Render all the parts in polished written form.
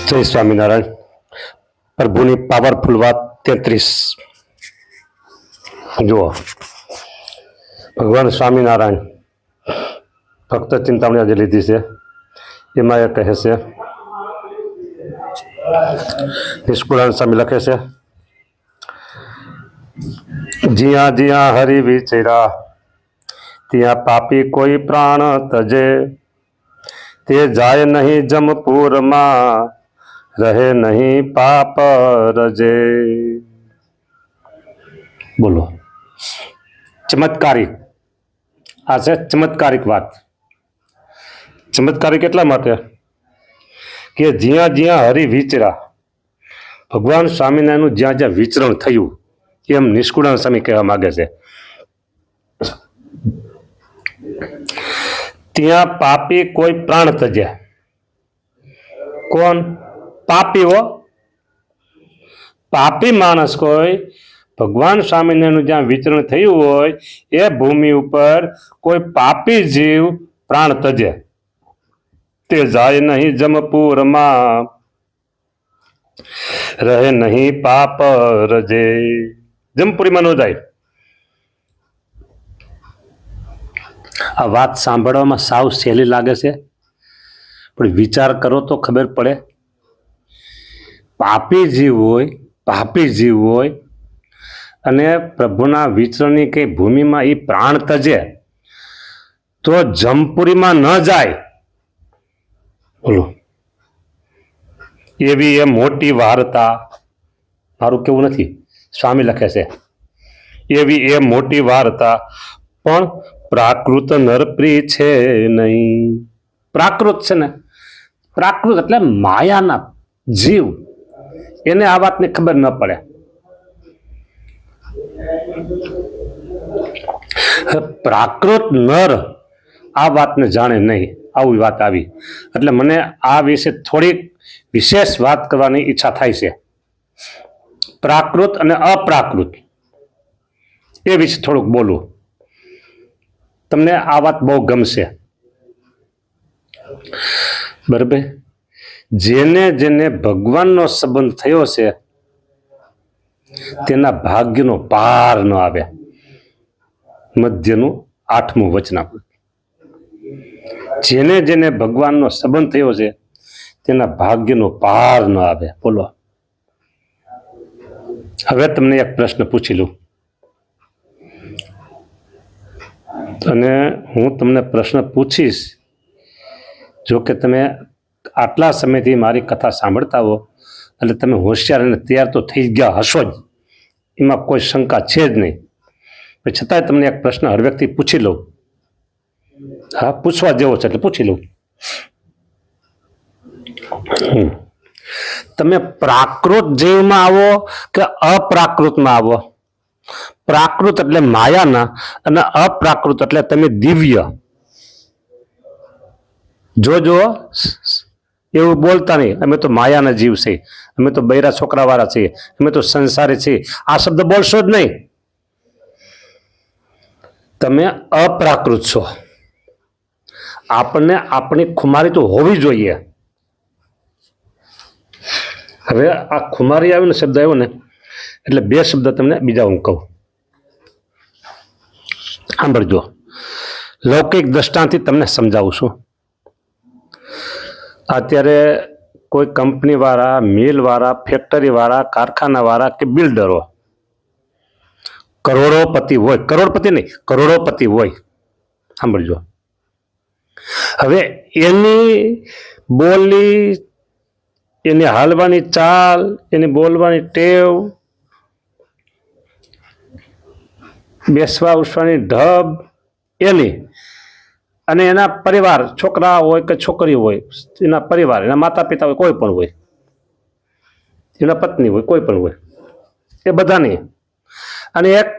જય સ્વામિનારાયણ. પ્રભુની પાવરફુલ વાત 33. જુઓ, ભગવાન સ્વામિનારાયણ ભક્ત ચિંતામણી આજે લીધી છે. એમાં એ કહે છે, નિષ્કુળાનંદ સ્વામી લખે છે, જ્યાં જ્યાં હરિ વિચર્યા ત્યાં પાપી કોઈ પ્રાણ તજે, તે જાય નહીં જમપુરમાં, રહે નહીં પાપ રજે. બોલો, ચમત્કારિક આ છે, ચમત્કારિક વાત. ચમત્કારિક એટલા માટે કે જ્યાં જ્યાં હરિ વિચર્યા, ભગવાન સ્વામિનારાયણનું જ્યાં જ્યાં વિચરણ થયું એમ નિષ્કુળાનંદ સ્વામી કહેવા માગે છે. ત્યાં પાપી કોઈ પ્રાણ તજે. કોણ પાપીઓ? પાપી માણસ કોઈ ભગવાન સ્વામિનારાયણનું જ્યાં વિચરણ થયું હોય એ ભૂમિ ઉપર કોઈ પાપી જીવ પ્રાણ તજે, તે જાય નહીં જમપુરમાં, રહે નહીં પાપ રજે. જમપુરીમાં ન જાય. આ વાત સાંભળવામાં સાવ સહેલી લાગે છે, પણ વિચાર કરો તો ખબર પડે. પાપી જીવ હોય અને પ્રભુના વિચરણની કઈ ભૂમિમાં એ પ્રાણ તજે તો જમપુરીમાં ન જાય. બોલો, એવી એ મોટી વાર્તા. મારું કેવું નથી, સ્વામી લખે છે, એવી એ મોટી વાર્તા પણ પ્રાકૃત નરપ્રિય છે નહીં. પ્રાકૃત છે ને, પ્રાકૃત એટલે માયાના જીવ, એને આ વાતની ખબર ન પડે. પ્રાકૃત નર આ વાતને જાણે નહીં. આવી વાત આવી એટલે મને આ વિશે થોડીક વિશેષ વાત કરવાની ઈચ્છા થાય છે. પ્રાકૃત અને અપ્રાકૃત એ વિશે થોડુંક બોલું. તમને આ વાત બહુ ગમશે. બરાબર? જેને જેને ભગવાનનો સંબંધ થયો છે તેના ભાગ્યનો પાર ન આવે. મધ્યનું 8મું વચનામૃત. જેને જેને ભગવાનનો સંબંધ થયો છે તેના ભાગ્યનો પાર ન આવે. બોલો, હવે તમને એક પ્રશ્ન પૂછી લઉં અને હું તમને પ્રશ્ન પૂછીશ. જો કે તમે આટલા સમયથી મારી કથા સાંભળતા હો એટલે તમે હોશિયાર અને તૈયાર તો થઈ ગયા હશો જ, એમાં કોઈ શંકા છે જ નહીં. પણ છતાંય તમને એક પ્રશ્ન હર વ્યક્તિ પૂછી લઉં. હા, પૂછવા જેવો છે એટલે પૂછી લઉં. તમે પ્રાકૃત જીવમાં આવો કે અપ્રાકૃતમાં આવો? પ્રાકૃત એટલે માયાના અને અપ્રાકૃત એટલે તમે દિવ્ય. જોજો, એવું બોલતા નહીં અમે તો માયાના જીવ છે, અમે તો બૈરા છોકરા વાળા છીએ, અમે તો સંસારી છીએ. આ શબ્દ બોલશો જ નહીં. તમે અપ્રાકૃત છો. આપણને આપણી ખુમારી તો હોવી જોઈએ. હવે આ ખુમારી આવ્યો ને, શબ્દ આવ્યો ને, એટલે બે શબ્દ તમને બીજા હું કહું. સાંભળજો, લૌકિક દ્રષ્ટાંતથી તમને સમજાવું છું. અત્યારે કોઈ કંપની વાળા, મિલ વાળા, ફેક્ટરી વાળા, કારખાના વાળા કે બિલ્ડરો કરોડોપતિ હોય, કરોડપતિ નહીં, કરોડોપતિ હોય. સાંભળજો, હવે એની બોલી, એની હાલવાની ચાલ, એની બોલવાની ટેવ, બેસવા ઉઠવાની ઢબ એની, અને એના પરિવાર, છોકરા હોય કે છોકરી હોય, એના પરિવાર, એના માતા પિતા હોય, કોઈ પણ હોય, એના પત્ની હોય, કોઈ પણ હોય, એ બધાની. અને એક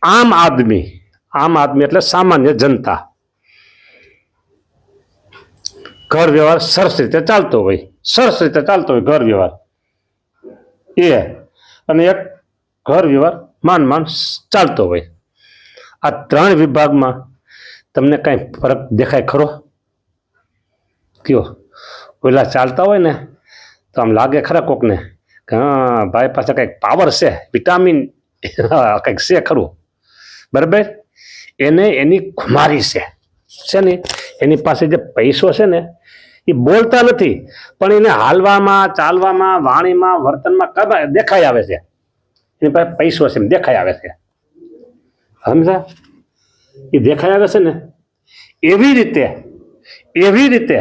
આમ આદમી એટલે સામાન્ય જનતા, ઘર વ્યવહાર સરસ રીતે ચાલતો હોય, ઘર વ્યવહાર એ, અને એક ઘર વ્યવહાર માન ચાલતો હોય. આ ત્રણ વિભાગમાં તમને કાંઈ ફરક દેખાય ખરો? કયો? ઓલા ચાલતા હોય ને તો આમ લાગે ખરા કોકને કે હા ભાઈ પાસે કંઈક પાવર છે, વિટામિન કંઈક છે ખરું, બરાબર. એને એની ખુમારી છે ને, એની પાસે જે પૈસો છે ને એ બોલતા નથી પણ એને હાલવામાં, ચાલવામાં, વાણીમાં, વર્તનમાં દેખાઈ આવે છે. એની પાસે પૈસો છે એમ દેખાઈ આવે છે, સમજા? એ દેખાઈ આવે છે ને એવી રીતે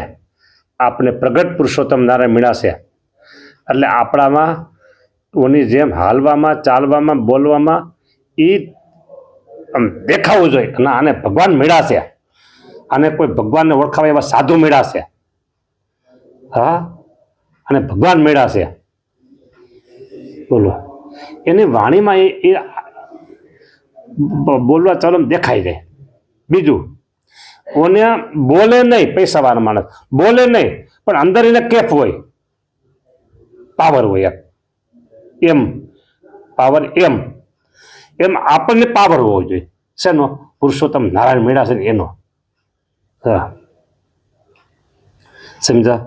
આપણે પ્રગટ પુરુષોત્તમ નારાયણ મળ્યા છે. એટલે આપણામાં ઓની જેમ હાલવામાં, ચાલવામાં, બોલવામાં એ આમ દેખાવું જોઈએ કે ના આને ભગવાન મળ્યા છે, આને કોઈ ભગવાનને ઓળખાવે એવા સાધુ મળ્યા છે, હા, અને ભગવાન મળ્યા છે. બોલો, એની વાણીમાં એ બોલવા ચાલો દેખાઈ જાય. બીજું, ઓને બોલે નહીં, પૈસાવાળા માણસ બોલે નહીં પણ અંદર એને કેફ હોય, પાવર હોય, એમ પાવર એમ આપણને પાવર હોવો જોઈએ. શેનો? પુરુષોત્તમ નારાયણ મળ્યા છે ને એનો. હા, સમજા?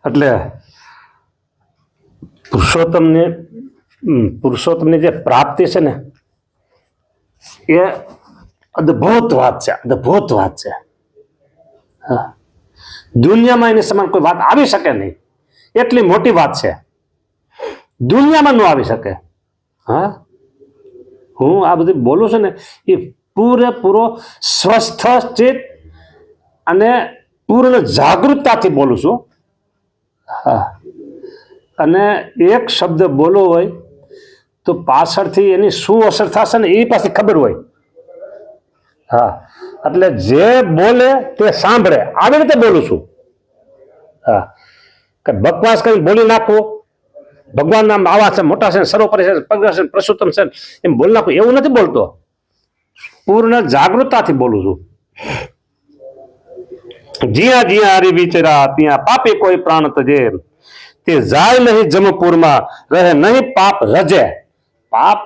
એટલે પુરુષોત્તમની જે પ્રાપ્તિ છે ને એ અદ્ભુત વાત છે, અદ્ભુત વાત છે. હા, દુનિયામાં એની સમાન કોઈ વાત આવી શકે નહીં, એટલી મોટી વાત છે, દુનિયામાં ન આવી શકે. હા, હું આ બધી બોલું છું ને એ પૂરેપૂરો સ્વસ્થ ચિત્ત અને પૂર્ણ જાગૃતતાથી બોલું છું. હા, અને એક શબ્દ બોલવો હોય તો પાછળથી એની શું અસર થશે ને એ પાછી ખબર હોય. હા, એટલે જે બોલે તે સાંભળે, આવી રીતે બોલું છું. હા, કે બકવાસ કરીને બોલી નાખવું, ભગવાન નામ આવા છે, મોટા છે, સર્વોપરી છે, પ્રજ્ઞા છે, પુરુષોત્તમ છે, એમ બોલી નાખવું એવું નથી બોલતો. પૂર્ણ જાગૃતતાથી બોલું છું. જ્યાં જ્યાં હરિ વિચરા ત્યાં પાપી કોઈ પ્રાણ તજે, તે જાય નહીં જમપુરમાં, રહે નહીં પાપ રજે. પાપ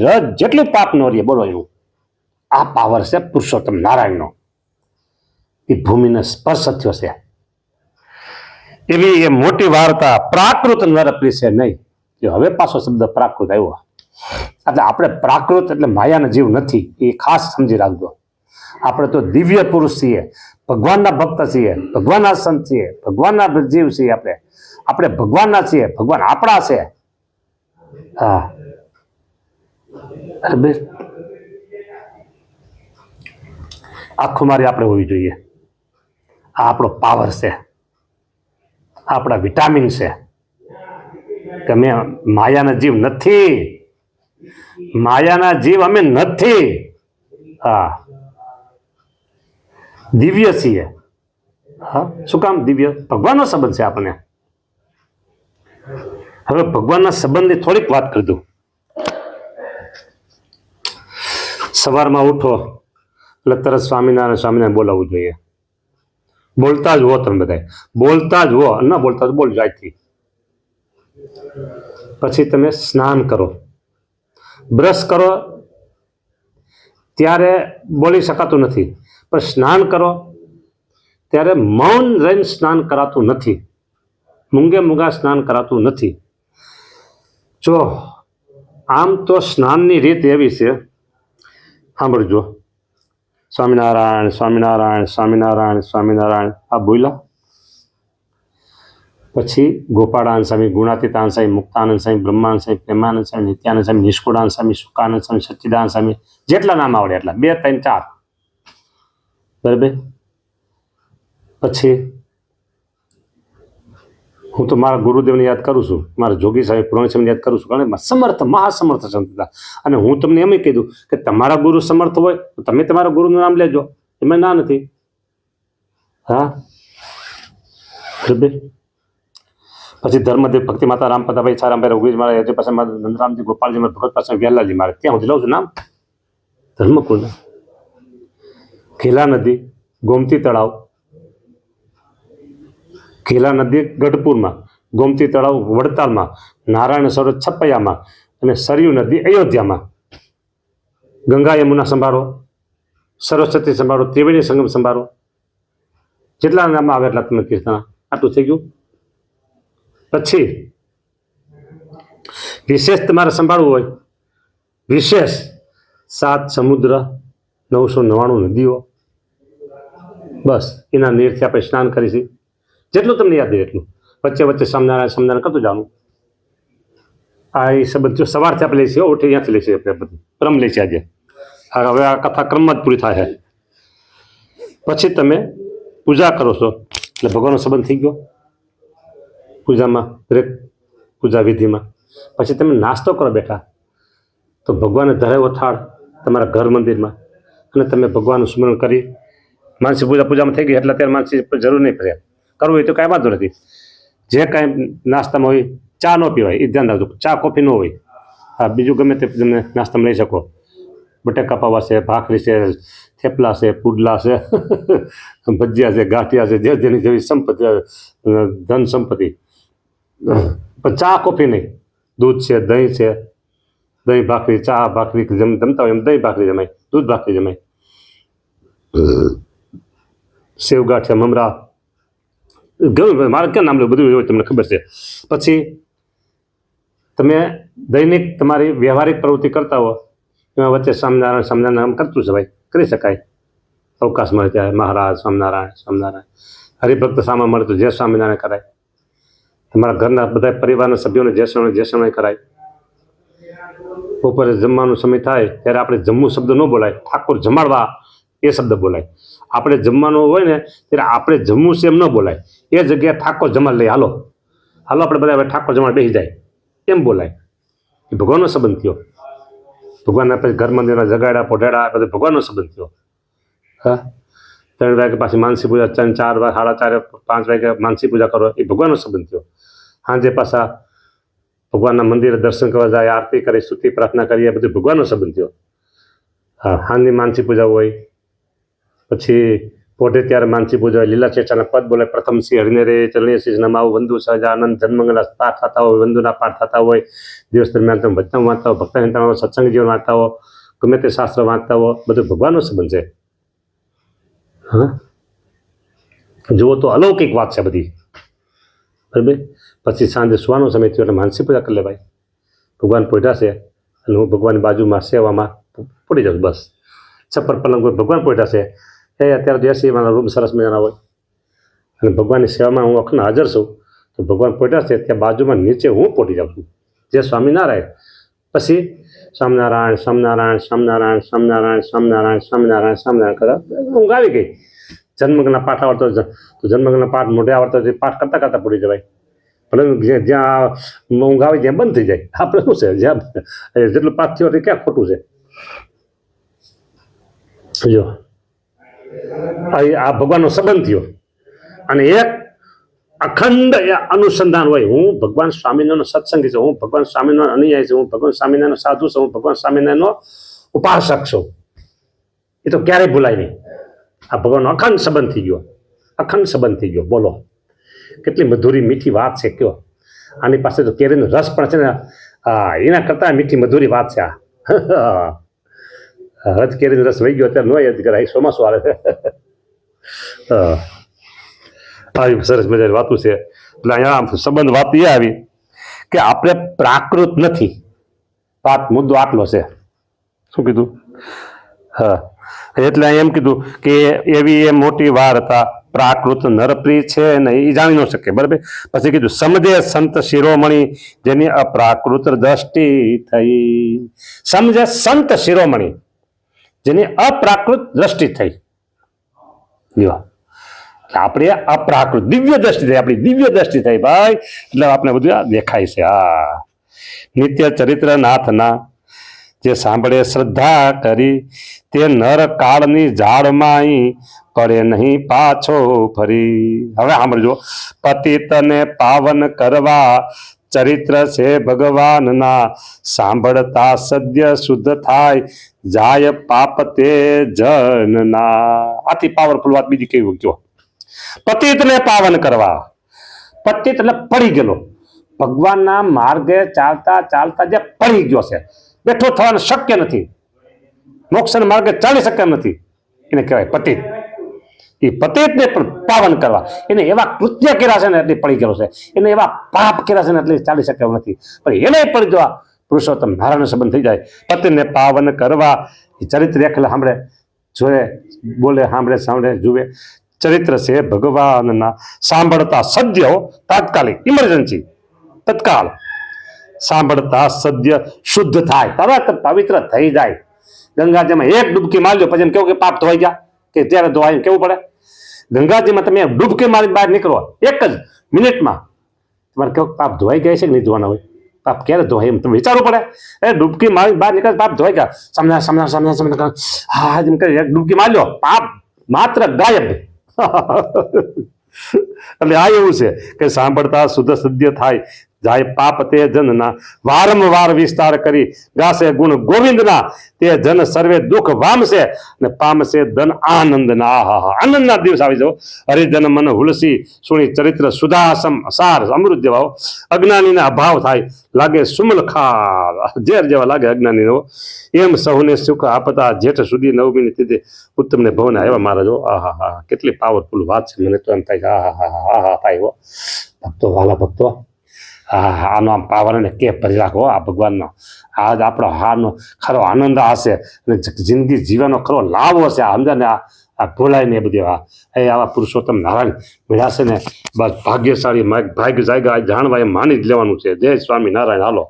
રજ જેટલું પાપ નો રહે, બોલો એવું. આ પાવર છે પુરુષોત્તમ નારાયણનો. એ ભૂમિને સ્પર્શ થયો છે. એવી એ મોટી વાર્તા પ્રાકૃત નરપરી છે નહીં. હવે પાછો શબ્દ પ્રાકૃત આવ્યો. એટલે આપણે પ્રાકૃત એટલે માયાના જીવ નથી, એ ખાસ સમજી રાખજો. આપણે તો દિવ્ય પુરુષ છીએ, ભગવાનના ભક્ત છીએ, ભગવાનના સંત છીએ, ભગવાનના જીવ છીએ. આપણે ભગવાનના છીએ, ભગવાન આપણા છે. હા, આખું મારી આપણે હોવી જોઈએ. આ આપણો પાવર છે, આપણા વિટામિન છે. કે અમે માયાના જીવ નથી, માયાના જીવ અમે નથી. હા, દિવ્ય છીએ. હા, શું કામ દિવ્ય? ભગવાનનો સંબંધ છે આપણને. હવે ભગવાનના સંબંધની થોડીક વાત કરી દઉં. સવારમાં ઉઠો એટલે તરત સ્વામિનારાયણ સ્વામિનારાયણ બોલાવવું જોઈએ. બોલતા જ હો તમે બધા, બોલતા જ હો, ન બોલતા જ બોલજો આજથી. પછી તમે સ્નાન કરો, બ્રશ કરો, ત્યારે બોલી શકાતું નથી, પણ સ્નાન કરો ત્યારે મૌન રહીને સ્નાન કરાતું નથી, મૂંગે મૂંગા સ્નાન કરાતું નથી. જો આમ તો સ્નાનની રીત એવી છે, સાંભળજો. સ્વામિનારાયણ સ્વામિનારાયણ સ્વામિનારાયણ સ્વામિનારાયણ આ બોલ્યા પછી ગોપાળાનંદ સ્વામી, ગુણાતીતાનંદ સ્વામી, મુક્તાનંદ સ્વામી, બ્રહ્માનંદ સ્વામી, પ્રેમાનંદ સ્વામી, નિત્યાનંદ સ્વામી, નિષ્કુળાનંદ સ્વામી, સુકાનંદ સ્વામી, સચ્ચિદાનંદ સ્વામી, જેટલા નામ આવડે એટલા, 2, 3, 4, બરાબર. પછી હું તો મારા ગુરુદેવને યાદ કરું છું, મારા જોગી સાહેબ પુરાણી સ્વામીને યાદ કરું છું, કારણ સમર્થ, મહાસમર્થ સંત હતા. અને હું તમને એમ કીધું કે તમારા ગુરુ સમર્થ હોય તો તમે તમારા ગુરુનું નામ લેજો, એમાં ના નથી. હા, બરાબર. પછી ધર્મદેવ ભક્તિ માતા રામપદાભાઈ છારામભાઈ રઘુવીર મારા યજ્ઞ પાસે નંદરામજી ગોપાલજી ભગત પાસે વ્યાલાજી મારે ત્યાં સુધી લઉં છું નામ. ધર્મકુંડ, ખેલા નદી, ગોમતી તળાવ, ખેલા નદી ગઢપુરમાં, ગોમતી તળાવ વડતાલમાં, નારાયણ સરોવર છપૈયામાં અને સરયુ નદી અયોધ્યામાં. ગંગા યમુના સંભાળો, સરસ્વતી સંભાળો, ત્રિવેણી સંગમ સંભાળો. જેટલા નામ આવે એટલા તમે કીર્તન. આટલું થઈ ગયું. પછી વિશેષ તમારે સંભાળવું હોય, વિશેષ 7 સમુદ્ર, 999 નદીઓ, બસ એના નીરથી આપણે સ્નાન કરીશું. જેટલું તમને યાદ રહે એટલું. વચ્ચે વચ્ચે સમનારાયણ કરતું જવાનું. આ એ સંબંધ જો સવારથી આપણે લઈશું, ઉઠી ત્યાંથી લઈશું, આપણે બધું ક્રમ લઈશું આજે. હવે આ કથા ક્રમમાં જ પૂરી થાય. પછી તમે પૂજા કરો છો એટલે ભગવાનનો સંબંધ થઈ ગયો પૂજામાં, દરેક પૂજા વિધિમાં. પછી તમે નાસ્તો કરો બેઠા તો ભગવાનને ધરાવ્યો થાળ તમારા ઘર મંદિરમાં, અને તમે ભગવાનનું સ્મરણ કરી માનસી પૂજામાં થઈ ગઈ એટલે અત્યારે માનસી જરૂર નહીં પડે. કરવું હોય તો કાંઈ વાંધો નથી. જે કાંઈ નાસ્તામાં હોય, ચા ન પીવાય એ ધ્યાન રાખજો, ચા કોફી ન હોય. હા, બીજું ગમે તે તમે નાસ્તામાં લઈ શકો. બટેકા પૌવા છે, ભાખરી છે, થેપલા છે, પુડલા છે, ભજીયા છે, ગાંઠિયા છે, જે જેની જેવી સંપત્તિ, ધન સંપત્તિ. પણ ચા કોફી નહીં. દૂધ છે, દહીં છે, દહીં ભાખરી, ચા ભાખરી જમતા હોય એમ દહીં ભાખરી જમાય, દૂધ ભાખરી જમાય, સેવ ગાંઠિયા, મમરા, ઘણું મારે ક્યાં નામ લેવું, બધું હોય તમને ખબર છે. પછી તમે દૈનિક તમારી વ્યવહારિક પ્રવૃત્તિ કરતા હો, એમાં વચ્ચે સ્વામિનારાયણ કરતું છે ભાઈ, કરી શકાય. અવકાશ મળે ત્યારે મહારાજ સ્વામિનારાયણ હરિભક્ત સામા મળે તો જય સ્વામિનારાયણ કરાય. તમારા ઘરના બધા પરિવારના સભ્યોને જય સ્વામિનારાયણ કરાય. બપોરે જમવાનો સમય થાય ત્યારે આપણે જમવું શબ્દ ન બોલાય, ઠાકોર જમાડવા એ શબ્દ બોલાય. આપણે જમવાનું હોય ને ત્યારે આપણે જમવું છે એમ ન બોલાય, એ જગ્યાએ ઠાકોર જમાડ લઈએ, હાલો આપણે બધા ઠાકોર જમાડ બેસી જાય એમ બોલાય. એ ભગવાનનો સંબંધ થયો. ભગવાનના પછી ઘર મંદિરના જગાડા પોઢાડા બધું ભગવાનનો સંબંધ થયો. હા, 3 વાગે પાછી માનસી પૂજા, 4 4:30 5 વાગે માનસી પૂજા કરો, એ ભગવાનનો સંબંધ થયો. સાંજે પાછા ભગવાનના મંદિરે દર્શન કરવા જાય, આરતી કરી, સ્તુતિ પ્રાર્થના કરીએ, બધું ભગવાનનો સંબંધ થયો. હા, સાંજની માનસી પૂજા હોય. પછી પોઢે ત્યારે માનસી પૂજા હોય, લીલા ચેચાના પદ બોલે, પ્રથમ શ્રી હરિને રે ચરણીય શીશ નમાવું, વંદુ સહજાનંદ જન્મંગલા પાઠ થતા હોય, વંદુના પાઠ થતા હોય. દિવસ દરમિયાન તમે ભજન વાંચતા હો, ભક્તહિંતા સત્સંગ જીવન વાંચતા હો, ગમે તે શાસ્ત્ર વાંચતા હો, બધું ભગવાનનો સંબંધ છે. હા, જુઓ તો અલૌકિક વાત છે બધી, બરાબર. પછી સાંજે સુવાનો સમય થયો એટલે માનસી પૂજા કરી લે ભાઈ. ભગવાન પોઢ્યા છે અને હું ભગવાનની બાજુમાં સેવામાં પડી જાઉં, બસ. છપ્પર પલંગ હોય, ભગવાન પોઢ્યા છે. એ અત્યારે તો એસીમાંના રૂમ સરસ મજાના હોય અને ભગવાનની સેવામાં હું અખંડ હાજર છું, તો ભગવાન પોઢ્યા છે ત્યાં બાજુમાં નીચે હું પોઢી જાઉં છું, જે સ્વામિનારાયણ. પછી સ્વામિનારાયણ સ્વામિનારાયણ સ્વામિનારાયણ સ્વામિનારાયણ સ્વામિનારાયણ સ્વામિનારાયણ સ્વામિનારાયણ કરવા ઊંઘ આવી ગઈ. જન્મગ્નના પાઠ આવડતો તો જન્મગ્નના પાઠ મોઢે આવડતો પાઠ કરતાં કરતાં પડી જવાય. ભલે જ્યાં ઊંઘ આવી ત્યાં બંધ થઈ જાય. આપણે શું છે, જ્યાં જેટલું પાઠ થયો એ ક્યાં ખોટું છે. જો આ ભગવાનનો સંબંધ થયો અને એક અખંડ અનુસંધાન હોય. હું ભગવાન સ્વામિનારાયણનો સત્સંગી છું, હું ભગવાન સ્વામિનારાયણ અનુયાયી છું, હું ભગવાન સ્વામિનારાયણનો સાધુ છું, હું ભગવાન સ્વામિનારાયણનો ઉપાસક છું. એ તો ક્યારેય ભૂલાય નહીં. આ ભગવાનનો અખંડ સંબંધ થઈ ગયો, અખંડ સંબંધ થઈ ગયો. બોલો કેટલી મધુરી મીઠી વાત છે. કયો આની પાસે તો કેરીનો રસ પણ છે ને, એના કરતાં મીઠી મધુરી વાત છે આ. હજ કેરીનો રસ વહી ગયો અત્યારે નો યાદ કરાય, ચોમાસું આવે છે. આવી સરસ મજાની વાતું છે. એટલે અહીંયા સંબંધ વાત એ આવી કે આપણે પ્રાકૃત નથી. વાત મુદ્દો આટલો છે. શું કીધું? હા, એટલે એમ કીધું કે એવી એ મોટી વાર્તા પ્રાકૃત નરપ્રિય છે ને એ જાણી ન શકે, બરાબર. પછી કીધું સમજે સંત શિરોમણી જેની અપ્રાકૃત દ્રષ્ટિ થઈ. સમજે સંત શિરોમણી જેની અપ્રાકૃત દ્રષ્ટિ થઈ. આપણે અપ્રાકૃત દિવ્ય દ્રષ્ટિ થઈ, આપણી દિવ્ય દ્રષ્ટિ થઈ ભાઈ, એટલે આપણે બધું દેખાય છે. હા, નિત્ય ચરિત્ર નાથના જે સાંભળે શ્રદ્ધા કરી તે નર કાળની ઝાડમાં પડે નહીં પાછો ફરી. હવે સાંભળજો, પતિતને પાવન કરવા ચરિત્ર છે ભગવાનના, સાંભળતા સદ્ય શુદ્ધ થાય જાય પાપ તે જનના. આથી પાવરફુલ વાત બીજી કેવી કયો? પતિતને પાવન કરવા. પતિત એટલે પડી ગયેલો, ભગવાનના માર્ગે ચાલતા ચાલતા જે પડી ગયો છે, બેઠો થવાનું શક્ય નથી, મોક્ષના માર્ગે ચાલી શકે એમ નથી, એને કહેવાય પતિત. એ પતિતને પણ પાવન કરવા એને એવા કૃત્ય કર્યા છે ને એટલે પડી ગયો છે, એને એવા પાપ કર્યા છે ને એટલે ચાલી શકે એમ નથી. પણ એને પણ જો પુરુષોત્તમ નારાયણ સંબંધ થઈ જાય, પતિને પાવન કરવા એ ચરિત્ર એકલે સાંભળે જોએ બોલે સાંભળે જુએ ચરિત્ર છે ભગવાનના સાંભળતા સદ્ય તાત્કાલિક ઇમરજન્સી તત્કાલ સાંભળતા સદ્ય શુદ્ધ થાય, તરત પવિત્ર થઈ જાય. ગંગાજીમાં એક ડૂબકી મારજો પછી એમ કેવું કે પાપ ધોવાઈ ગયા કે ત્યારે ધોવાય કેવું પડે. ગંગાજીમાં તમે ડૂબકી મારી બહાર નીકળો એક જ મિનિટમાં તમારે કેવું પાપ ધોવાઈ ગયા છે કે નહીં ધોવાના હોય, પાપ ક્યારે ધોવાય એમ તમે વિચારવું પડે. એ ડૂબકી મારી બહાર નીકળે પાપ ધોવાઈ ગયા, સમજા હા એમ કરી ડૂબકી મારજો પાપ માત્ર ગાયબ. એટલે આ એવું છે કે સાંભળતા શુદ્ધ સદ્ય થાય જાય પાપ તે જનના, વારંવાર વિસ્તાર કરી ગાશે ગુણ ગોવિંદના, તે જન સર્વે દુઃખ વામશે ને પામશે ધન આનંદના. આહા આનંદના દિવસ આવી જાઓ. હરિજન મન હુલસી સુણી ચરિત્ર સુધાસમ સાર અમૃત જેવા અજ્ઞાનીના અભાવ થાય, લાગે સુમલ ખાર ઝેર જેવા લાગે અજ્ઞાનીનો. એમ સૌને સુખ આપતા જેઠ સુધી નવમીની તિથિ ઉત્તમને ભવન આવ્યા મહારાજો. આહા હા કેટલી પાવરફુલ વાત છે. મને તો એમ થાય કે આહા થાય ભક્તો વાલા ભક્તો. આનો આમ પાવર અને કે ભરી રાખો આ ભગવાનનો. આજ આપણો હારનો ખરો આનંદ હશે અને જિંદગી જીવવાનો ખરો લાભ હશે. આ સમજાને આ ભોલાય ને એ બધી આવા પુરુષોત્તમ નારાયણ મળ્યા છે ને બસ ભાગ્યશાળી ભાગ્ય જાયગા જાણવા એ માની જ લેવાનું છે. જય સ્વામી નારાયણ. હાલો.